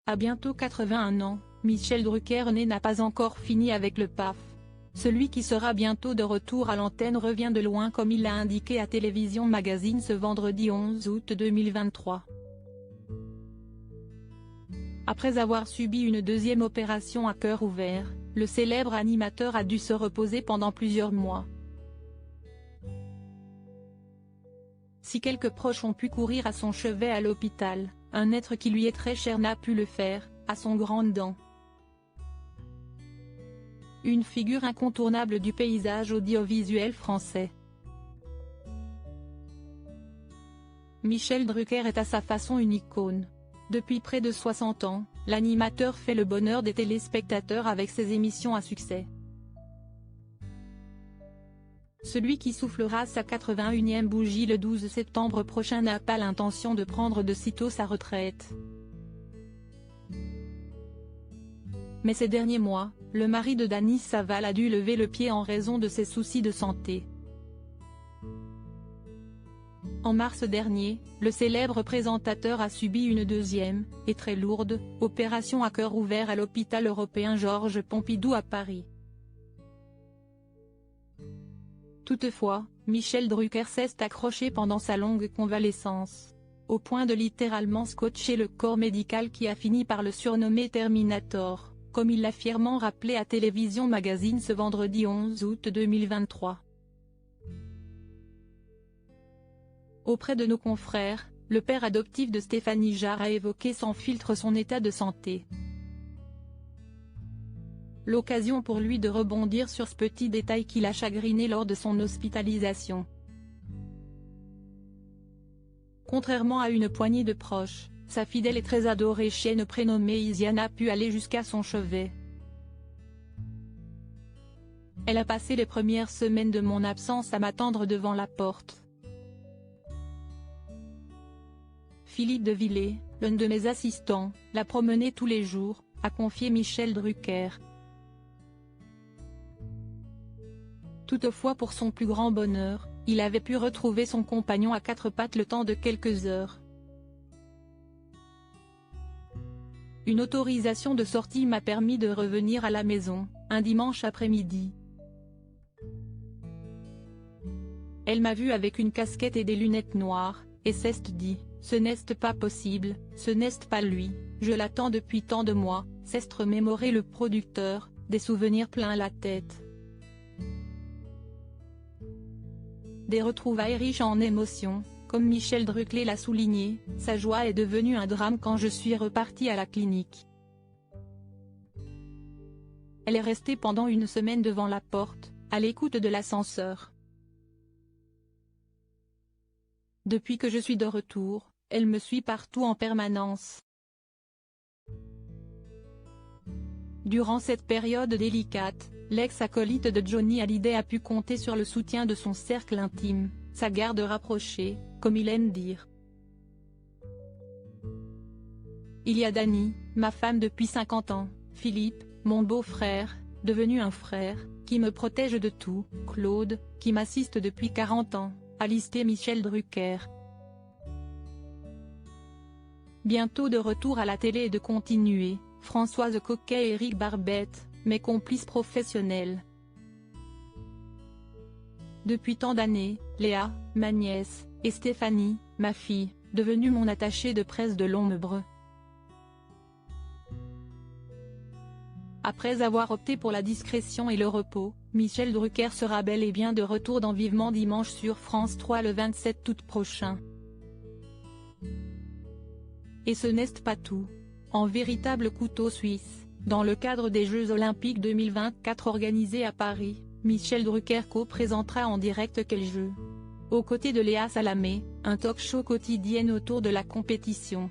À bientôt 81 ans, Michel Drucker n'a pas encore fini avec le PAF. Celui qui sera bientôt de retour à l'antenne revient de loin comme il l'a indiqué à Télévision Magazine ce vendredi 11 août 2023. Après avoir subi une deuxième opération à cœur ouvert, le célèbre animateur a dû se reposer pendant plusieurs mois. Si quelques proches ont pu courir à son chevet à l'hôpital, un être qui lui est très cher n'a pu le faire, à son grande dent. Une figure incontournable du paysage audiovisuel français. Michel Drucker est à sa façon une icône. Depuis près de 60 ans, l'animateur fait le bonheur des téléspectateurs avec ses émissions à succès. Celui qui soufflera sa 81e bougie le 12 septembre prochain n'a pas l'intention de prendre de sitôt sa retraite. Mais ces derniers mois, le mari de Dany Saval a dû lever le pied en raison de ses soucis de santé. En mars dernier, le célèbre présentateur a subi une deuxième, et très lourde, opération à cœur ouvert à l'hôpital européen Georges Pompidou à Paris. Toutefois, Michel Drucker s'est accroché pendant sa longue convalescence, au point de littéralement scotcher le corps médical qui a fini par le surnommer Terminator, comme il l'a fièrement rappelé à Télévision Magazine ce vendredi 11 août 2023. Auprès de nos confrères, le père adoptif de Stéphanie Jarre a évoqué sans filtre son état de santé. L'occasion pour lui de rebondir sur ce petit détail qui l'a chagriné lors de son hospitalisation. Contrairement à une poignée de proches, sa fidèle et très adorée chienne prénommée Isia n'a pu aller jusqu'à son chevet. Elle a passé les premières semaines de mon absence à m'attendre devant la porte. Philippe de Villiers, l'un de mes assistants, la promenait tous les jours, a confié Michel Drucker. Toutefois pour son plus grand bonheur, il avait pu retrouver son compagnon à quatre pattes le temps de quelques heures. Une autorisation de sortie m'a permis de revenir à la maison, un dimanche après-midi. Elle m'a vu avec une casquette et des lunettes noires, et s'est dit, ce n'est pas possible, ce n'est pas lui, je l'attends depuis tant de mois, s'est remémoré le producteur, des souvenirs plein la tête. Des retrouvailles riches en émotions, comme Michel Drucker l'a souligné, sa joie est devenue un drame quand je suis reparti à la clinique. Elle est restée pendant une semaine devant la porte, à l'écoute de l'ascenseur. Depuis que je suis de retour, elle me suit partout en permanence. Durant cette période délicate, l'ex-acolyte de Johnny Hallyday a pu compter sur le soutien de son cercle intime, sa garde rapprochée, comme il aime dire. Il y a Dany, ma femme depuis 50 ans, Philippe, mon beau-frère, devenu un frère, qui me protège de tout, Claude, qui m'assiste depuis 40 ans, a listé Michel Drucker. Bientôt de retour à la télé et de continuer, Françoise Coquet et Éric Barbette, mes complices professionnels. Depuis tant d'années, Léa, ma nièce, et Stéphanie, ma fille, devenue mon attachée de presse de l'ombre. Après avoir opté pour la discrétion et le repos, Michel Drucker sera bel et bien de retour dans Vivement Dimanche sur France 3 le 27 août prochain. Et ce n'est pas tout. En véritable couteau suisse, dans le cadre des Jeux Olympiques 2024 organisés à Paris, Michel Drucker co-présentera en direct Quel jeu ? Aux côtés de Léa Salamé, un talk-show quotidien autour de la compétition.